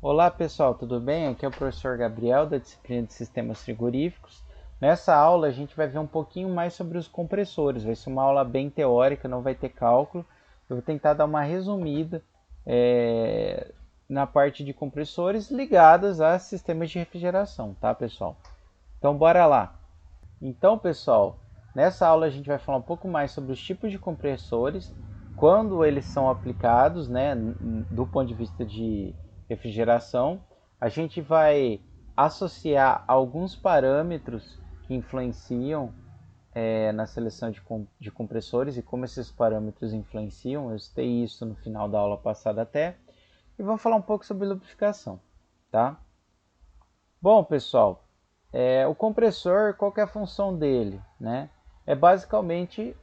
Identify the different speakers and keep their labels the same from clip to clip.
Speaker 1: Olá pessoal, tudo bem? Aqui é o professor Gabriel da disciplina de Sistemas Frigoríficos. Nessa aula a gente vai ver um pouquinho mais sobre os compressores. Vai ser uma aula bem teórica, não vai ter cálculo. Eu vou tentar dar uma resumida na parte de compressores ligadas a sistemas de refrigeração, tá pessoal? Então bora lá! Então pessoal, nessa aula a gente vai falar um pouco mais sobre os tipos de compressores, quando eles são aplicados, né, do ponto de vista de refrigeração. A gente vai associar alguns parâmetros que influenciam na seleção de compressores e como esses parâmetros influenciam. Eu citei isso no final da aula passada até. E vamos falar um pouco sobre lubrificação, tá? Bom, pessoal, o compressor, qual que é a função dele, né? É basicamente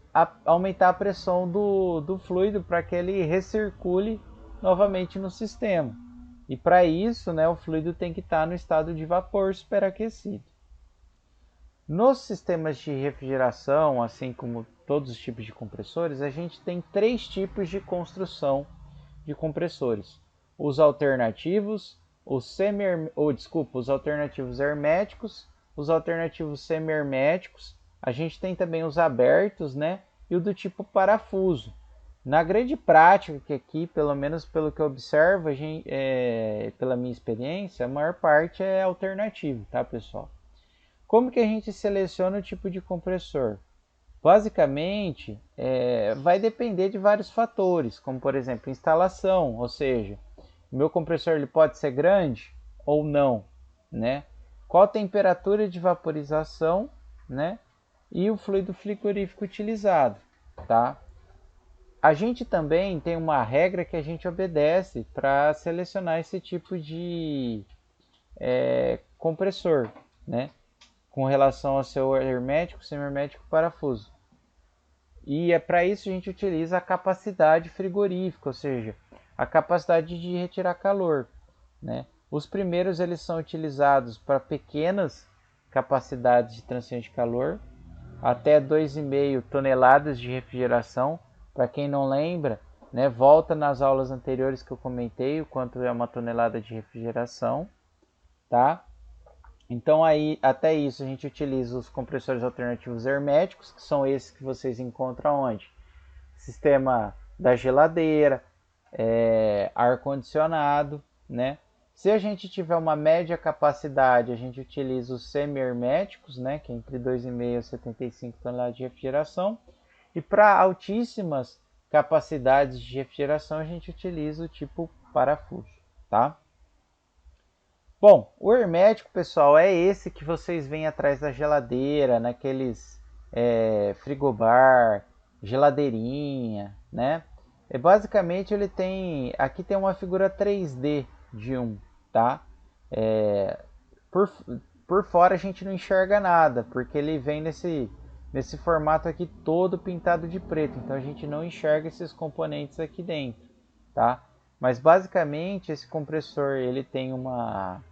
Speaker 1: aumentar a pressão do fluido para que ele recircule novamente no sistema. E para isso, né, o fluido tem que estar no estado de vapor superaquecido. Nos sistemas de refrigeração, assim como todos os tipos de compressores, a gente tem três tipos de construção de compressores: os alternativos, os alternativos herméticos, os alternativos semi-herméticos. A gente tem também os abertos, né? E o do tipo parafuso. Na grande prática, que aqui, pelo menos pelo que eu observo, pela minha experiência, a maior parte é alternativo, tá, pessoal? Como que a gente seleciona o tipo de compressor? Basicamente, vai depender de vários fatores, como por exemplo, instalação, ou seja, o meu compressor ele pode ser grande ou não, né? Qual a temperatura de vaporização, né? E o fluido frigorífico utilizado, tá? A gente também tem uma regra que a gente obedece para selecionar esse tipo de compressor, né? Com relação ao seu hermético, semi-hermético, parafuso. E para isso a gente utiliza a capacidade frigorífica, ou seja, a capacidade de retirar calor, né? Os primeiros eles são utilizados para pequenas capacidades de transferência de calor, até 2,5 toneladas de refrigeração. Para quem não lembra, né, volta nas aulas anteriores que eu comentei o quanto é uma tonelada de refrigeração, tá? Então aí até isso a gente utiliza os compressores alternativos herméticos, que são esses que vocês encontram onde? Sistema da geladeira, ar-condicionado, né? Se a gente tiver uma média capacidade, a gente utiliza os semi-herméticos, né? Que é entre 2,5 e 75 toneladas de refrigeração. E para altíssimas capacidades de refrigeração, a gente utiliza o tipo parafuso, tá? Bom, o hermético, pessoal, é esse que vocês veem atrás da geladeira, naqueles frigobar, geladeirinha, né? Basicamente ele tem, aqui tem uma figura 3D de um, tá? É, por, por fora a gente não enxerga nada, porque ele vem nesse formato aqui todo pintado de preto, então a gente não enxerga esses componentes aqui dentro, tá? Mas basicamente esse compressor ele tem uma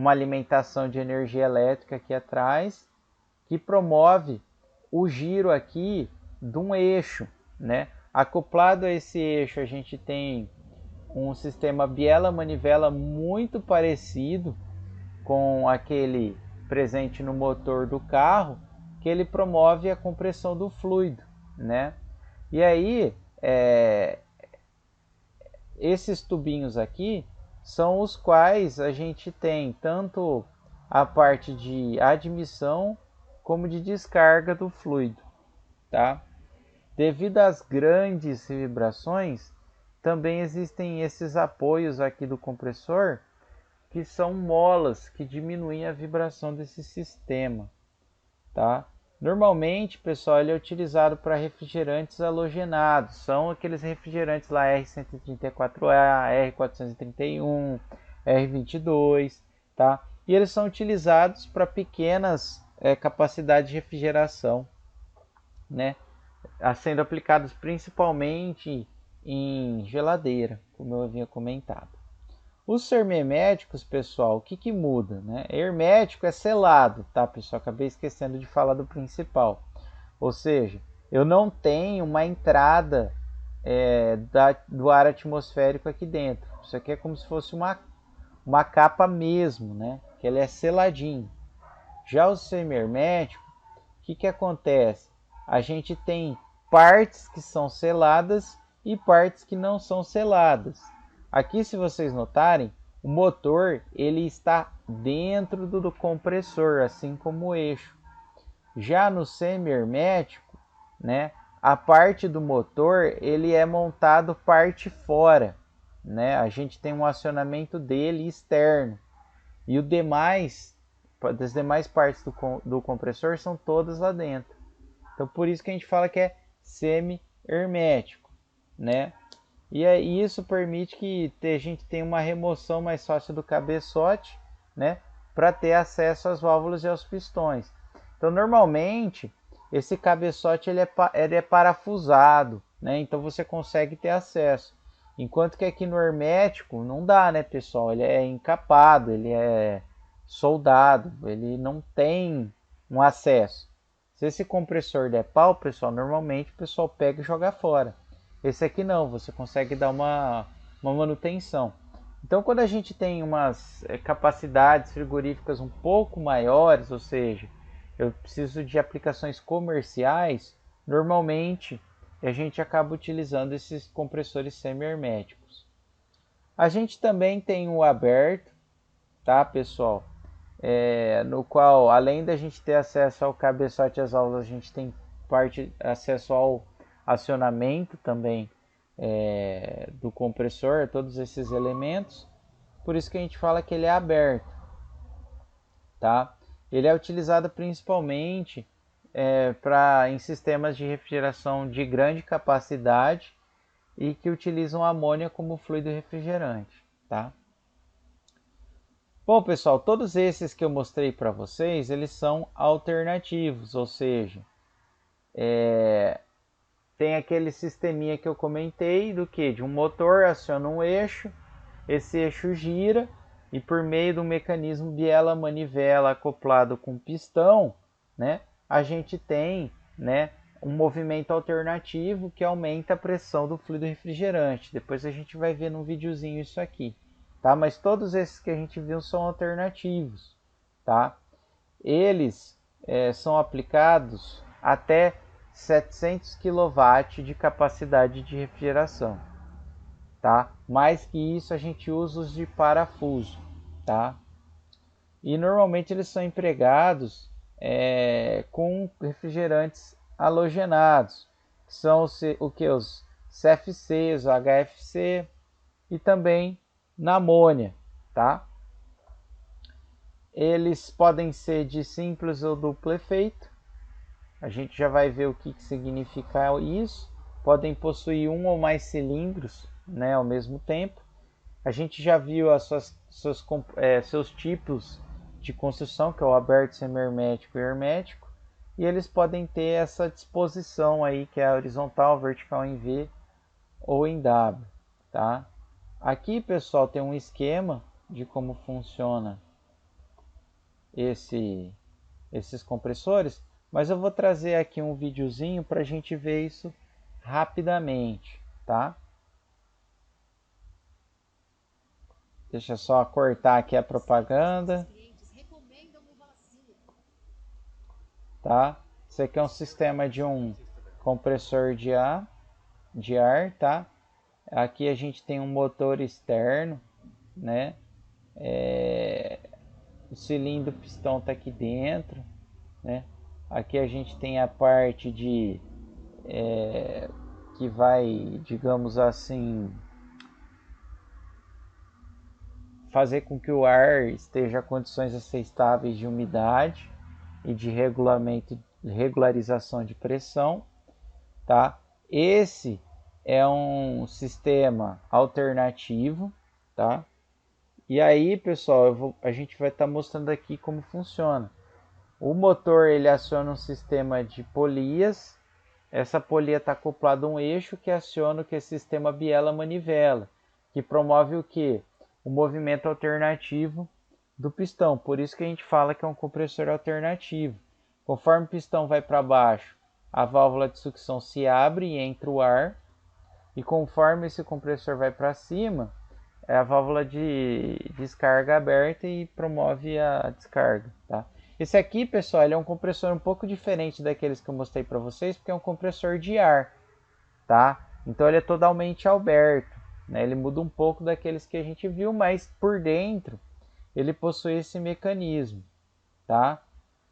Speaker 1: alimentação de energia elétrica aqui atrás, que promove o giro aqui de um eixo, né? Acoplado a esse eixo a gente tem um sistema biela-manivela muito parecido com aquele presente no motor do carro, que ele promove a compressão do fluido, né? E aí, esses tubinhos aqui são os quais a gente tem tanto a parte de admissão como de descarga do fluido, tá? Devido às grandes vibrações, também existem esses apoios aqui do compressor, que são molas que diminuem a vibração desse sistema, tá? Normalmente, pessoal, ele é utilizado para refrigerantes halogenados. São aqueles refrigerantes lá R134A, R431, R22, tá? E eles são utilizados para pequenas capacidades de refrigeração, né? Sendo aplicados principalmente em geladeira, como eu havia comentado. Os herméticos, pessoal, o que muda? Né? Hermético é selado, tá, pessoal? Acabei esquecendo de falar do principal. Ou seja, eu não tenho uma entrada do ar atmosférico aqui dentro. Isso aqui é como se fosse uma capa mesmo, né? Que ele é seladinho. Já o semi-hermético, o que acontece? A gente tem partes que são seladas e partes que não são seladas. Aqui, se vocês notarem, o motor ele está dentro do compressor, assim como o eixo. Já no semi-hermético, né, a parte do motor ele é montado parte fora, né? A gente tem um acionamento dele externo e das demais partes do compressor são todas lá dentro. Então por isso que a gente fala que é semi-hermético, né? E isso permite que a gente tenha uma remoção mais fácil do cabeçote, né, para ter acesso às válvulas e aos pistões. Então, normalmente, esse cabeçote ele é parafusado, né, então você consegue ter acesso. Enquanto que aqui no hermético não dá, né, pessoal? Ele é encapado, ele é soldado, ele não tem um acesso. Se esse compressor der pau, pessoal, normalmente o pessoal pega e joga fora. Esse aqui não, você consegue dar uma manutenção. Então, quando a gente tem umas capacidades frigoríficas um pouco maiores, ou seja, eu preciso de aplicações comerciais, normalmente a gente acaba utilizando esses compressores semi-herméticos. A gente também tem o aberto, tá, pessoal? No qual, além da gente ter acesso ao cabeçote e às válvulas, a gente tem acesso ao acionamento também do compressor, todos esses elementos. Por isso que a gente fala que ele é aberto, tá? Ele é utilizado principalmente em sistemas de refrigeração de grande capacidade e que utilizam amônia como fluido refrigerante, tá? Bom, pessoal, todos esses que eu mostrei para vocês, eles são alternativos, ou seja, tem aquele sisteminha que eu comentei do que? De um motor aciona um eixo, esse eixo gira e por meio do mecanismo biela-manivela acoplado com pistão, né, a gente tem, né, um movimento alternativo que aumenta a pressão do fluido refrigerante. Depois a gente vai ver num videozinho isso aqui, tá? Mas todos esses que a gente viu são alternativos, tá? Eles são aplicados até 700 kW de capacidade de refrigeração, tá? Mais que isso a gente usa os de parafuso, tá? E normalmente eles são empregados com refrigerantes halogenados, que são os CFCs, o HFC e também na amônia, tá? Eles podem ser de simples ou duplo efeito. A gente já vai ver o que significa isso. Podem possuir um ou mais cilindros, né, ao mesmo tempo. A gente já viu seus tipos de construção, que é o aberto, semi-hermético e hermético. E eles podem ter essa disposição aí, que é a horizontal, vertical em V ou em W, tá? Aqui, pessoal, tem um esquema de como funciona esses compressores, mas eu vou trazer aqui um videozinho para a gente ver isso rapidamente, tá? Deixa eu só cortar aqui a propaganda, tá? Isso aqui é um sistema de um compressor de ar, tá? Aqui a gente tem um motor externo, né? O cilindro pistão está aqui dentro, né? Aqui a gente tem a parte de que vai, digamos assim, fazer com que o ar esteja em condições aceitáveis de umidade e de regularização de pressão, tá? Esse é um sistema alternativo, tá? E aí, pessoal, a gente vai estar mostrando aqui como funciona. O motor ele aciona um sistema de polias. Essa polia está acoplada a um eixo que aciona o que é o sistema biela-manivela, que promove o que? O movimento alternativo do pistão. Por isso que a gente fala que é um compressor alternativo. Conforme o pistão vai para baixo, a válvula de sucção se abre e entra o ar. E conforme esse compressor vai para cima, é a válvula de descarga aberta e promove a descarga, tá? Esse aqui, pessoal, ele é um compressor um pouco diferente daqueles que eu mostrei para vocês, porque é um compressor de ar, tá? Então ele é totalmente aberto, né? Ele muda um pouco daqueles que a gente viu, mas por dentro ele possui esse mecanismo, tá?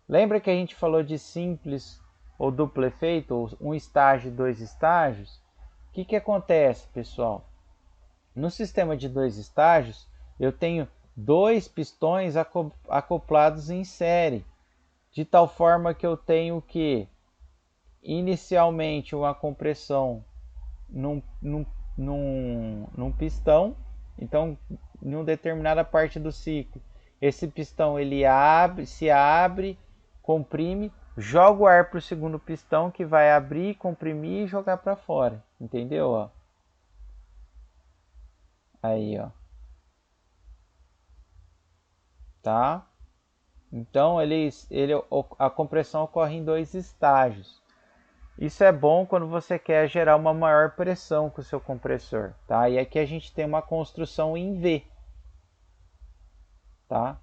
Speaker 1: Lembra que a gente falou de simples ou duplo efeito, ou um estágio e dois estágios? O que acontece, pessoal? No sistema de dois estágios, eu tenho dois pistões acoplados em série, de tal forma que eu tenho que, inicialmente, uma compressão num pistão. Então, em uma determinada parte do ciclo, esse pistão ele se abre, comprime, joga o ar para o segundo pistão, que vai abrir, comprimir e jogar para fora. Entendeu? Ó. Aí, ó. Tá? Então, a compressão ocorre em dois estágios. Isso é bom quando você quer gerar uma maior pressão com o seu compressor, tá? E aqui a gente tem uma construção em V, tá?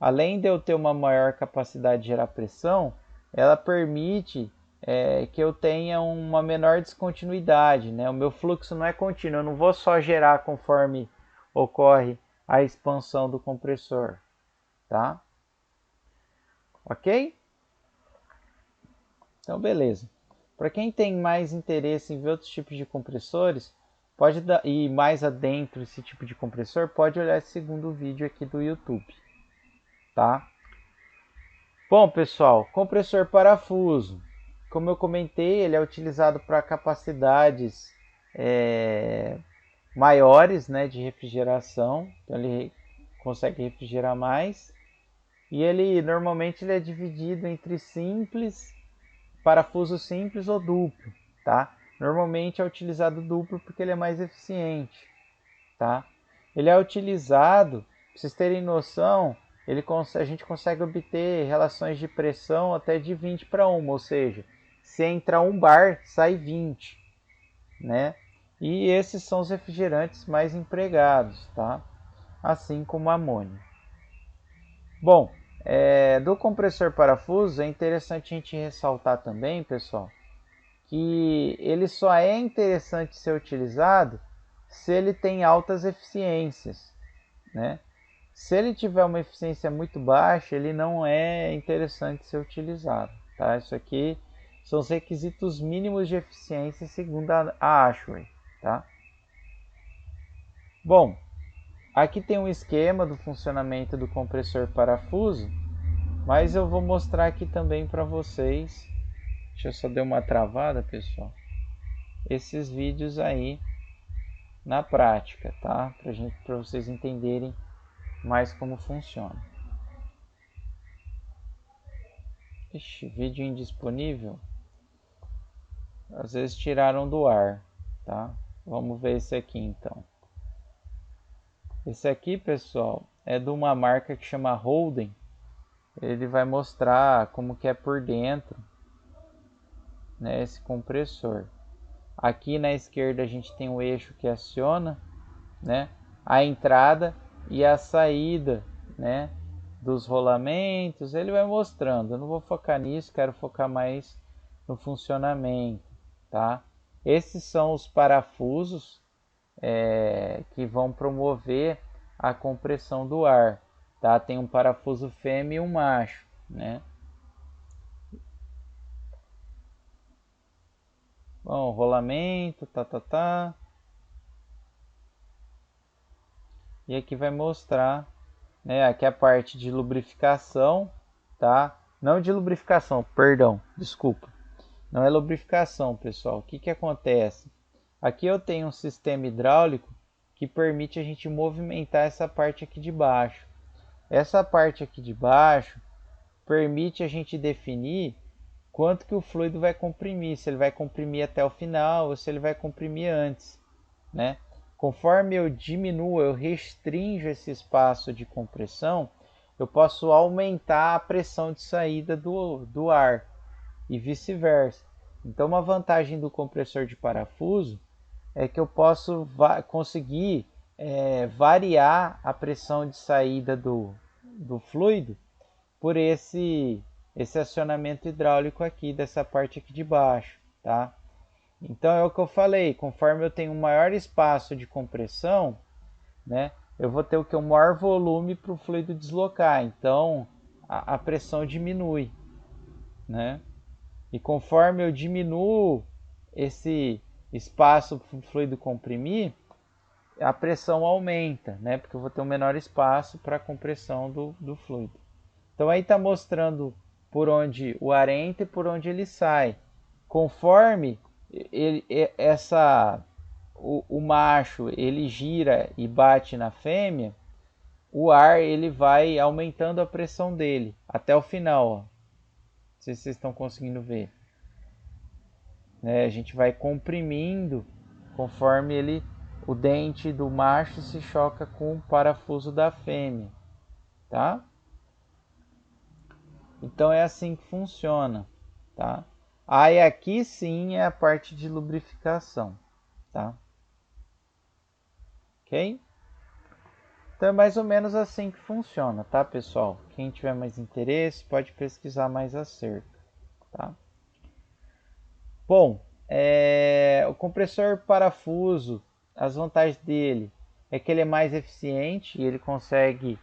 Speaker 1: Além de eu ter uma maior capacidade de gerar pressão, ela permite que eu tenha uma menor descontinuidade, né? O meu fluxo não é contínuo, eu não vou só gerar conforme ocorre a expansão do compressor, tá? Ok? Então, beleza. Para quem tem mais interesse em ver outros tipos de compressores, pode ir mais adentro esse tipo de compressor, pode olhar esse segundo vídeo aqui do YouTube, tá? Bom, pessoal, compressor parafuso. Como eu comentei, ele é utilizado para capacidades maiores, né, de refrigeração. Então ele consegue refrigerar mais. E ele normalmente ele é dividido entre simples, parafuso simples ou duplo, tá? Normalmente é utilizado duplo porque ele é mais eficiente, tá? Ele é utilizado, para vocês terem noção, a gente consegue obter relações de pressão até de 20:1, ou seja, se entra 1 bar, sai 20, né? E esses são os refrigerantes mais empregados, tá? Assim como a amônia. Bom, do compressor parafuso é interessante a gente ressaltar também, pessoal, que ele só é interessante ser utilizado se ele tem altas eficiências, né? Se ele tiver uma eficiência muito baixa, ele não é interessante ser utilizado, tá? Isso aqui são os requisitos mínimos de eficiência segundo a ASHRAE, tá? Bom, aqui tem um esquema do funcionamento do compressor parafuso, mas eu vou mostrar aqui também para vocês. Deixa eu só dar uma travada, pessoal. Esses vídeos aí na prática, tá? Para vocês entenderem mais como funciona. Ixi, vídeo indisponível. Às vezes tiraram do ar, tá? Vamos ver esse aqui então. Esse aqui, pessoal, é de uma marca que chama Holden. Ele vai mostrar como que é por dentro, né, esse compressor. Aqui na esquerda a gente tem o eixo que aciona, né, a entrada e a saída, né, dos rolamentos. Ele vai mostrando. Eu não vou focar nisso, quero focar mais no funcionamento, tá? Esses são os parafusos que vão promover a compressão do ar, tá? Tem um parafuso fêmea e um macho, né? Bom, rolamento, tá. E aqui vai mostrar, né? Aqui a parte de lubrificação, tá? Não de lubrificação, perdão, desculpa. Não é lubrificação, pessoal. O que acontece? Aqui eu tenho um sistema hidráulico que permite a gente movimentar essa parte aqui de baixo. Essa parte aqui de baixo permite a gente definir quanto que o fluido vai comprimir, se ele vai comprimir até o final ou se ele vai comprimir antes, né? Conforme eu diminuo, eu restringo esse espaço de compressão, eu posso aumentar a pressão de saída do ar e vice-versa. Então, uma vantagem do compressor de parafuso é que eu posso conseguir variar a pressão de saída do fluido por esse acionamento hidráulico aqui, dessa parte aqui de baixo, tá? Então é o que eu falei, conforme eu tenho um maior espaço de compressão, né, eu vou ter o que? Um maior volume para o fluido deslocar, então a pressão diminui, né? E conforme eu diminuo esse espaço para o fluido comprimir, a pressão aumenta, né? Porque eu vou ter um menor espaço para a compressão do fluido. Então aí está mostrando por onde o ar entra e por onde ele sai. Conforme o macho ele gira e bate na fêmea, o ar ele vai aumentando a pressão dele até o final. Ó. Não sei se vocês estão conseguindo ver. Né? A gente vai comprimindo conforme o dente do macho se choca com o parafuso da fêmea, tá? Então é assim que funciona, tá? Aí aqui sim é a parte de lubrificação, tá? Ok? Então é mais ou menos assim que funciona, tá, pessoal? Quem tiver mais interesse pode pesquisar mais acerca, tá? Bom, o compressor parafuso, as vantagens dele é que ele é mais eficiente e ele consegue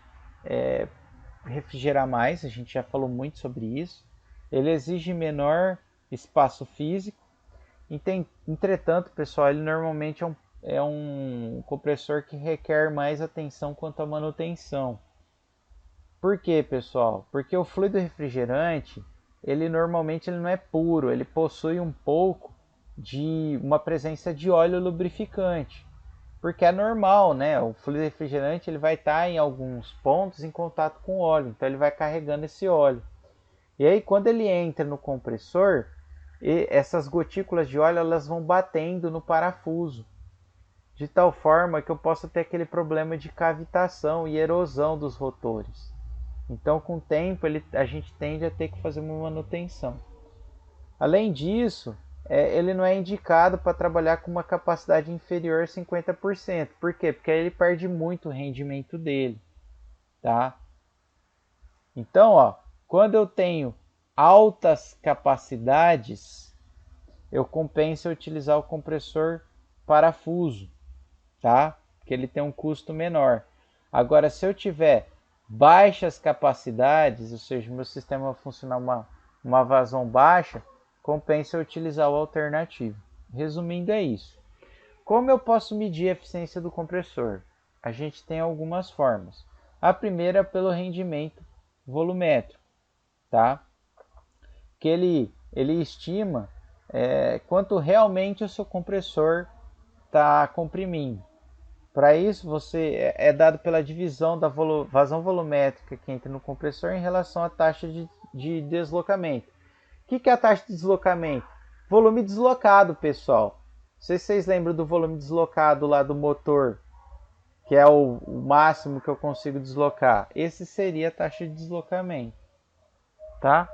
Speaker 1: refrigerar mais, a gente já falou muito sobre isso. Ele exige menor espaço físico. Entretanto, pessoal, ele normalmente é um compressor que requer mais atenção quanto à manutenção. Por quê, pessoal? Porque o fluido refrigerante, ele normalmente não é puro, ele possui um pouco de uma presença de óleo lubrificante. Porque é normal, né? O fluido refrigerante ele vai estar em alguns pontos em contato com o óleo, então ele vai carregando esse óleo. E aí quando ele entra no compressor, essas gotículas de óleo elas vão batendo no parafuso, de tal forma que eu possa ter aquele problema de cavitação e erosão dos rotores. Então, com o tempo, a gente tende a ter que fazer uma manutenção. Além disso, ele não é indicado para trabalhar com uma capacidade inferior a 50%. Por quê? Porque aí ele perde muito o rendimento dele. Tá? Então, ó, quando eu tenho altas capacidades, eu compenso utilizar o compressor parafuso, tá? Porque ele tem um custo menor. Agora, se eu tiver baixas capacidades, ou seja, meu sistema vai funcionar uma vazão baixa, compensa utilizar o alternativo. Resumindo, é isso. Como eu posso medir a eficiência do compressor? A gente tem algumas formas. A primeira é pelo rendimento volumétrico, tá? Que ele estima quanto realmente o seu compressor está comprimindo. Para isso, você é dado pela divisão da vazão volumétrica que entra no compressor em relação à taxa de deslocamento. O que é a taxa de deslocamento? Volume deslocado, pessoal. Não sei se vocês lembram do volume deslocado lá do motor, que é o máximo que eu consigo deslocar. Esse seria a taxa de deslocamento, tá?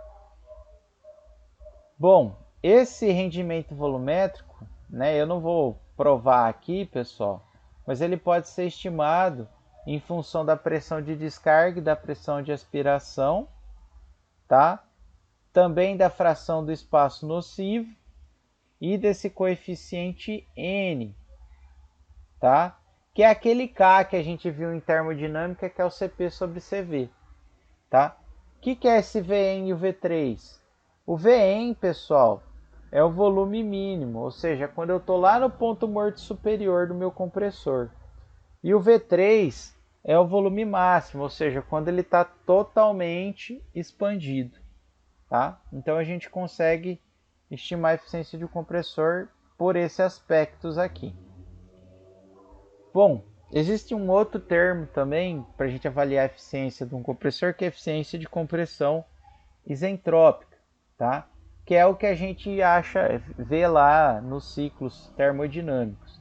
Speaker 1: Bom, esse rendimento volumétrico, né, eu não vou provar aqui, pessoal, mas ele pode ser estimado em função da pressão de descarga e da pressão de aspiração, tá? Também da fração do espaço nocivo e desse coeficiente N, tá? Que é aquele K que a gente viu em termodinâmica, que é o CP sobre CV, tá? O que é esse Vn e o V3? O Vn, pessoal, é o volume mínimo, ou seja, quando eu estou lá no ponto morto superior do meu compressor. E o V3 é o volume máximo, ou seja, quando ele está totalmente expandido. Tá? Então a gente consegue estimar a eficiência de um compressor por esses aspectos aqui. Bom, existe um outro termo também para a gente avaliar a eficiência de um compressor, que é a eficiência de compressão isentrópica, tá? Que é o que a gente vê lá nos ciclos termodinâmicos,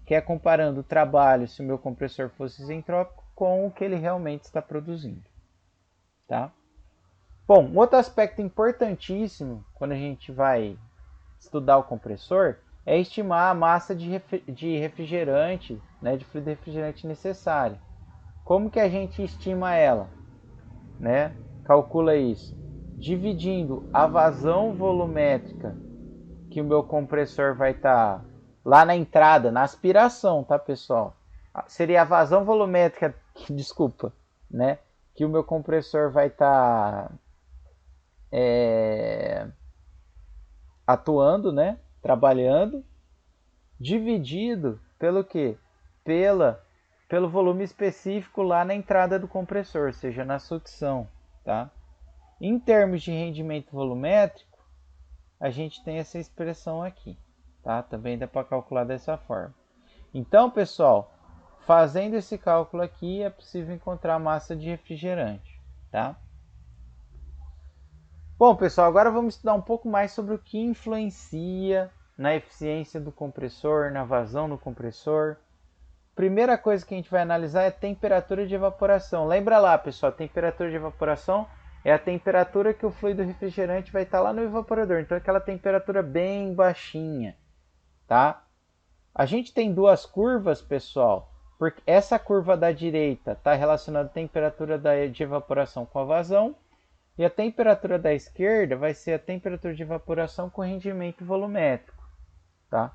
Speaker 1: que é comparando o trabalho, se o meu compressor fosse isentrópico, com o que ele realmente está produzindo, tá? Bom, um outro aspecto importantíssimo quando a gente vai estudar o compressor é estimar a massa de refrigerante, né, de fluido refrigerante necessária. Como que a gente estima ela? Né? Calcula isso dividindo a vazão volumétrica que o meu compressor vai estar lá na entrada, na aspiração, tá, pessoal? Seria a vazão volumétrica, desculpa, né? Que o meu compressor vai estar atuando, né? Trabalhando, dividido pelo quê? Pelo volume específico lá na entrada do compressor, ou seja, na sucção, tá? Em termos de rendimento volumétrico, a gente tem essa expressão aqui, tá? Também dá para calcular dessa forma. Então, pessoal, fazendo esse cálculo aqui, é possível encontrar a massa de refrigerante, tá? Bom, pessoal, agora vamos estudar um pouco mais sobre o que influencia na eficiência do compressor, na vazão do compressor. Primeira coisa que a gente vai analisar é a temperatura de evaporação. Lembra lá, pessoal, a temperatura de evaporação é a temperatura que o fluido refrigerante vai estar lá no evaporador. Então, é aquela temperatura bem baixinha, tá? A gente tem duas curvas, pessoal, porque essa curva da direita está relacionada à temperatura de evaporação com a vazão, e a temperatura da esquerda vai ser a temperatura de evaporação com rendimento volumétrico, tá?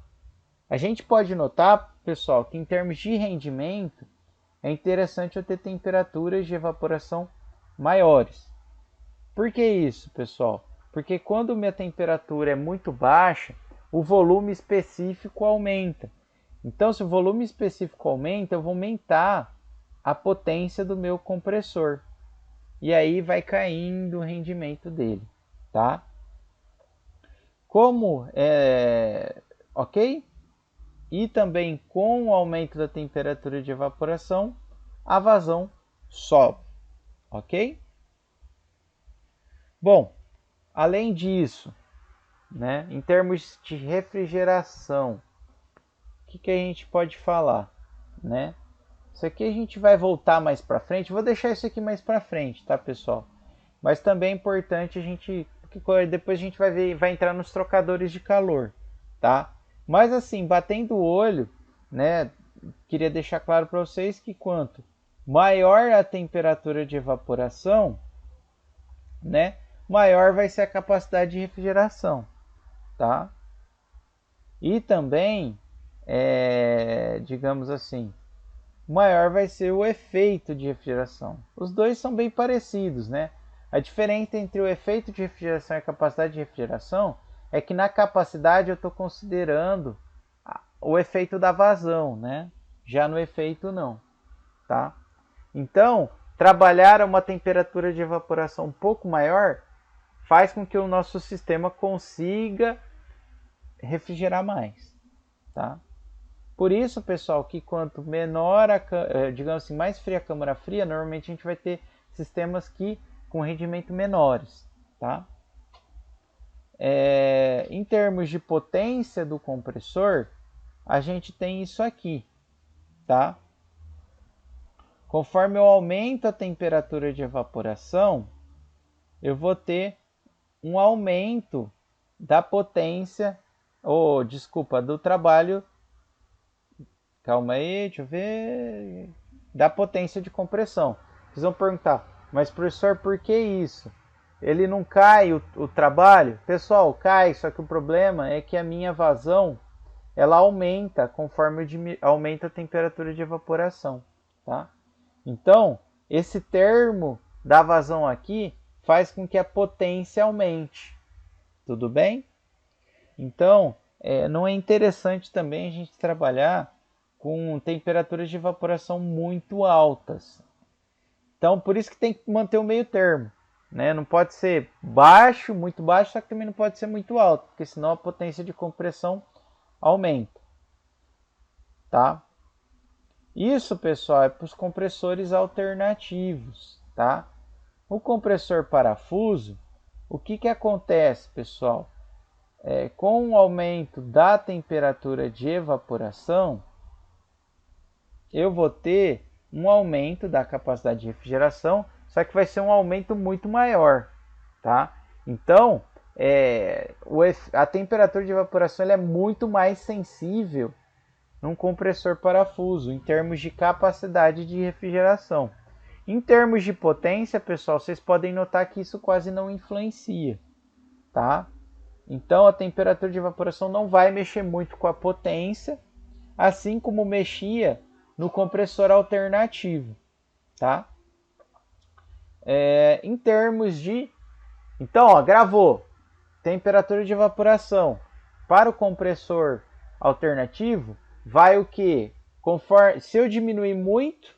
Speaker 1: A gente pode notar, pessoal, que em termos de rendimento, é interessante eu ter temperaturas de evaporação maiores. Por que isso, pessoal? Porque quando minha temperatura é muito baixa, o volume específico aumenta. Então, se o volume específico aumenta, eu vou aumentar a potência do meu compressor. E aí vai caindo o rendimento dele, tá? Ok? E também com o aumento da temperatura de evaporação, a vazão sobe, ok? Bom, além disso, né, em termos de refrigeração, o que a gente pode falar, né? Isso aqui a gente vai voltar mais para frente. Vou deixar isso aqui mais para frente, tá, pessoal? Mas também é importante a gente, depois a gente vai entrar nos trocadores de calor, tá? Mas assim, batendo o olho, né? Queria deixar claro para vocês que quanto maior a temperatura de evaporação, né? Maior vai ser a capacidade de refrigeração, tá? E também, digamos assim, maior vai ser o efeito de refrigeração. Os dois são bem parecidos, né? A diferença entre o efeito de refrigeração e a capacidade de refrigeração é que na capacidade eu estou considerando o efeito da vazão, né? Já no efeito não, tá? Então, trabalhar a uma temperatura de evaporação um pouco maior faz com que o nosso sistema consiga refrigerar mais, tá? Por isso, pessoal, que quanto menor, digamos assim, mais fria a câmara fria, normalmente a gente vai ter sistemas com rendimento menores, tá? Em termos de potência do compressor, a gente tem isso aqui, tá? Conforme eu aumento a temperatura de evaporação, eu vou ter um aumento da potência, do trabalho. Calma aí, deixa eu ver. Da potência de compressão. Vocês vão perguntar, mas professor, por que isso? Ele não cai o trabalho? Pessoal, cai, só que o problema é que a minha vazão ela aumenta conforme aumenta a temperatura de evaporação, tá? Então, esse termo da vazão aqui faz com que a potência aumente. Tudo bem? Então, não é interessante também a gente trabalhar com temperaturas de evaporação muito altas. Então, por isso que tem que manter o meio termo, né? Não pode ser baixo, muito baixo, só que também não pode ser muito alto, porque senão a potência de compressão aumenta, tá? Isso, pessoal, é para os compressores alternativos, tá? O compressor parafuso, o que acontece, pessoal? Com o aumento da temperatura de evaporação, eu vou ter um aumento da capacidade de refrigeração, só que vai ser um aumento muito maior, tá? Então, a temperatura de evaporação ela é muito mais sensível num compressor parafuso, em termos de capacidade de refrigeração. Em termos de potência, pessoal, vocês podem notar que isso quase não influencia, tá? Então a temperatura de evaporação não vai mexer muito com a potência, assim como mexia no compressor alternativo, tá? Em termos de... Então, ó, gravou. Temperatura de evaporação para o compressor alternativo vai o que? Conforme, se eu diminuir muito,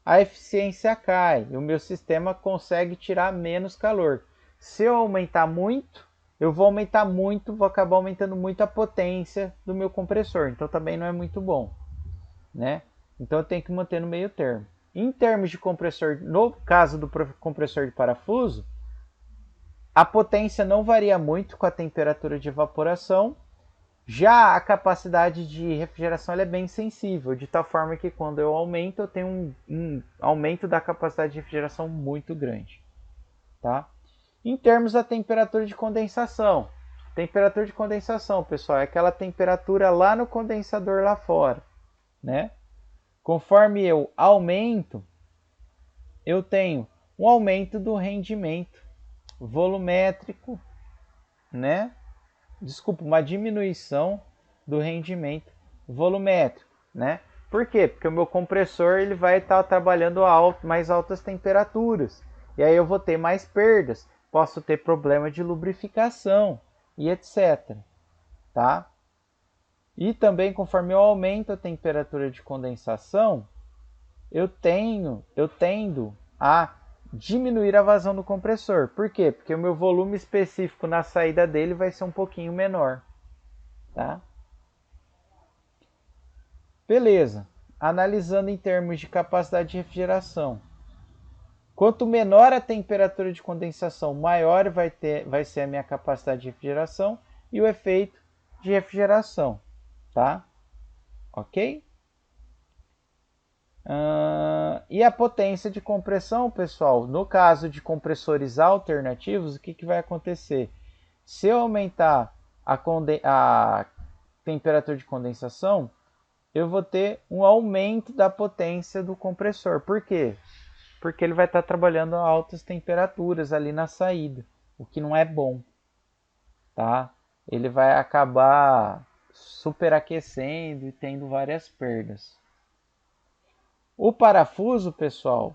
Speaker 1: a eficiência cai e o meu sistema consegue tirar menos calor. Se eu aumentar muito, eu vou aumentar muito, vou acabar aumentando muito a potência do meu compressor. Então também não é muito bom, né? Então eu tenho que manter no meio termo. Em termos de compressor, no caso do compressor de parafuso, a potência não varia muito com a temperatura de evaporação. Já a capacidade de refrigeração é bem sensível, de tal forma que quando eu aumento, eu tenho um aumento da capacidade de refrigeração muito grande. Tá? Em termos da temperatura de condensação. Temperatura de condensação, pessoal, é aquela temperatura lá no condensador lá fora. Né? Conforme eu aumento, eu tenho um aumento do rendimento volumétrico, né? Desculpa, uma diminuição do rendimento volumétrico, né? Por quê? Porque o meu compressor ele vai estar trabalhando a mais altas temperaturas. E aí eu vou ter mais perdas. Posso ter problema de lubrificação e etc. Tá? E também, conforme eu aumento a temperatura de condensação, eu tendo a diminuir a vazão do compressor. Por quê? Porque o meu volume específico na saída dele vai ser um pouquinho menor. Tá? Beleza. Analisando em termos de capacidade de refrigeração. Quanto menor a temperatura de condensação, maior vai ser a minha capacidade de refrigeração e o efeito de refrigeração. Tá? Ok? E a potência de compressão, pessoal, no caso de compressores alternativos, o que vai acontecer? Se eu aumentar a temperatura de condensação, eu vou ter um aumento da potência do compressor. Por quê? Porque ele vai estar trabalhando a altas temperaturas ali na saída, o que não é bom. Tá? Ele vai acabar superaquecendo e tendo várias perdas. O parafuso, pessoal,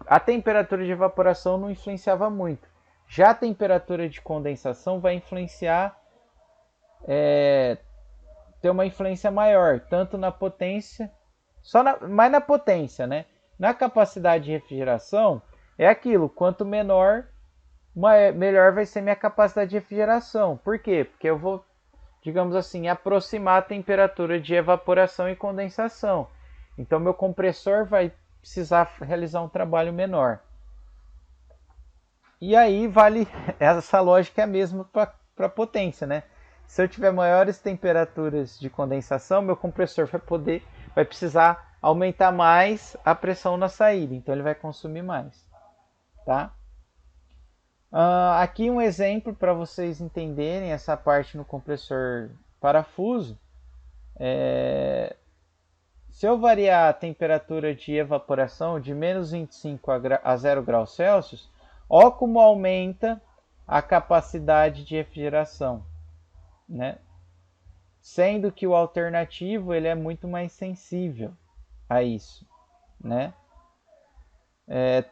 Speaker 1: a temperatura de evaporação não influenciava muito. Já a temperatura de condensação vai influenciar, ter uma influência maior, tanto na potência, mais na potência, né? Na capacidade de refrigeração, é aquilo, quanto menor, melhor vai ser minha capacidade de refrigeração. Por quê? Porque eu vou, digamos assim, aproximar a temperatura de evaporação e condensação. Então, meu compressor vai precisar realizar um trabalho menor. E aí, essa lógica é a mesma para a potência, né? Se eu tiver maiores temperaturas de condensação, meu compressor vai precisar aumentar mais a pressão na saída. Então, ele vai consumir mais. Tá? Aqui um exemplo para vocês entenderem essa parte no compressor parafuso. Se eu variar a temperatura de evaporação de menos 25 a 0 graus Celsius, olha como aumenta a capacidade de refrigeração, né? Sendo que o alternativo ele é muito mais sensível a isso, né?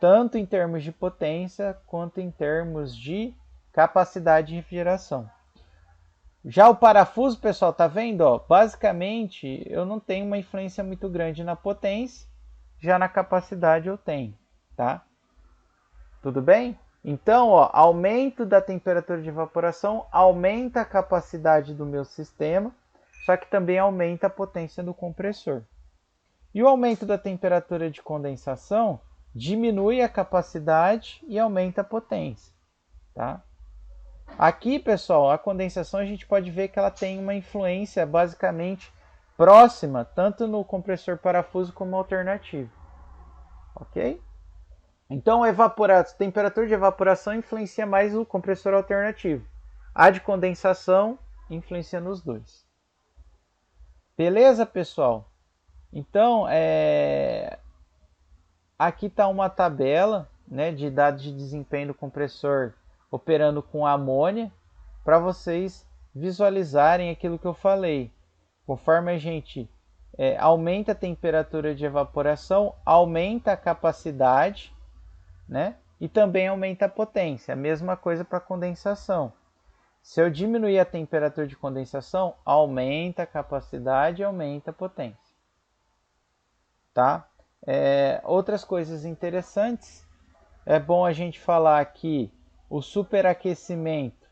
Speaker 1: Tanto em termos de potência quanto em termos de capacidade de refrigeração. Já o parafuso, pessoal, tá vendo? Ó, basicamente, eu não tenho uma influência muito grande na potência, já na capacidade eu tenho, tá? Tudo bem? Então, ó, aumento da temperatura de evaporação aumenta a capacidade do meu sistema, só que também aumenta a potência do compressor. E o aumento da temperatura de condensação diminui a capacidade e aumenta a potência, tá? Aqui, pessoal, a condensação a gente pode ver que ela tem uma influência basicamente próxima, tanto no compressor parafuso como alternativo. Ok? Então, a temperatura de evaporação influencia mais o compressor alternativo. A de condensação influencia nos dois. Beleza, pessoal? Então, aqui está uma tabela, né, de dados de desempenho do compressor operando com amônia, para vocês visualizarem aquilo que eu falei. Conforme a gente aumenta a temperatura de evaporação, aumenta a capacidade, né, e também aumenta a potência. A mesma coisa para condensação. Se eu diminuir a temperatura de condensação, aumenta a capacidade e aumenta a potência. Tá? Outras coisas interessantes, é bom a gente falar que o superaquecimento,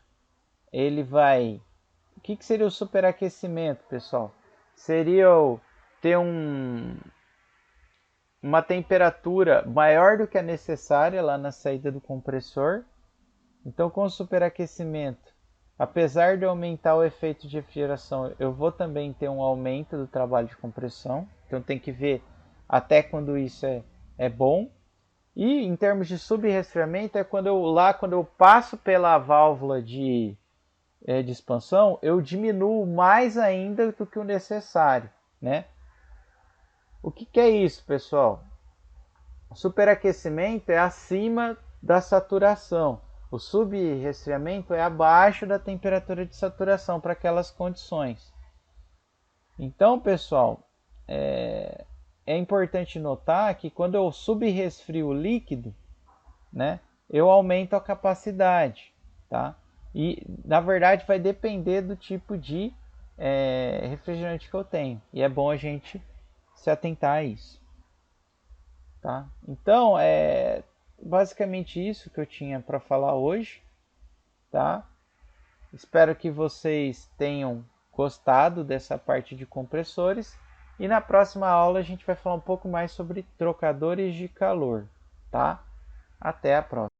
Speaker 1: ele vai... O que seria o superaquecimento, pessoal? Seria ter uma temperatura maior do que a necessária lá na saída do compressor. Então, com o superaquecimento, apesar de aumentar o efeito de refrigeração, eu vou também ter um aumento do trabalho de compressão. Então, tem que ver até quando isso é bom. E em termos de subresfriamento, é quando eu passo pela válvula de expansão, eu diminuo mais ainda do que o necessário, né? O que é isso, pessoal? O superaquecimento é acima da saturação. O subresfriamento é abaixo da temperatura de saturação para aquelas condições. Então, pessoal, é importante notar que quando eu subresfrio o líquido, né, eu aumento a capacidade, tá? E, na verdade, vai depender do tipo de refrigerante que eu tenho. E é bom a gente se atentar a isso. Tá? Então, é basicamente isso que eu tinha para falar hoje. Tá? Espero que vocês tenham gostado dessa parte de compressores. E na próxima aula a gente vai falar um pouco mais sobre trocadores de calor. Tá? Até a próxima.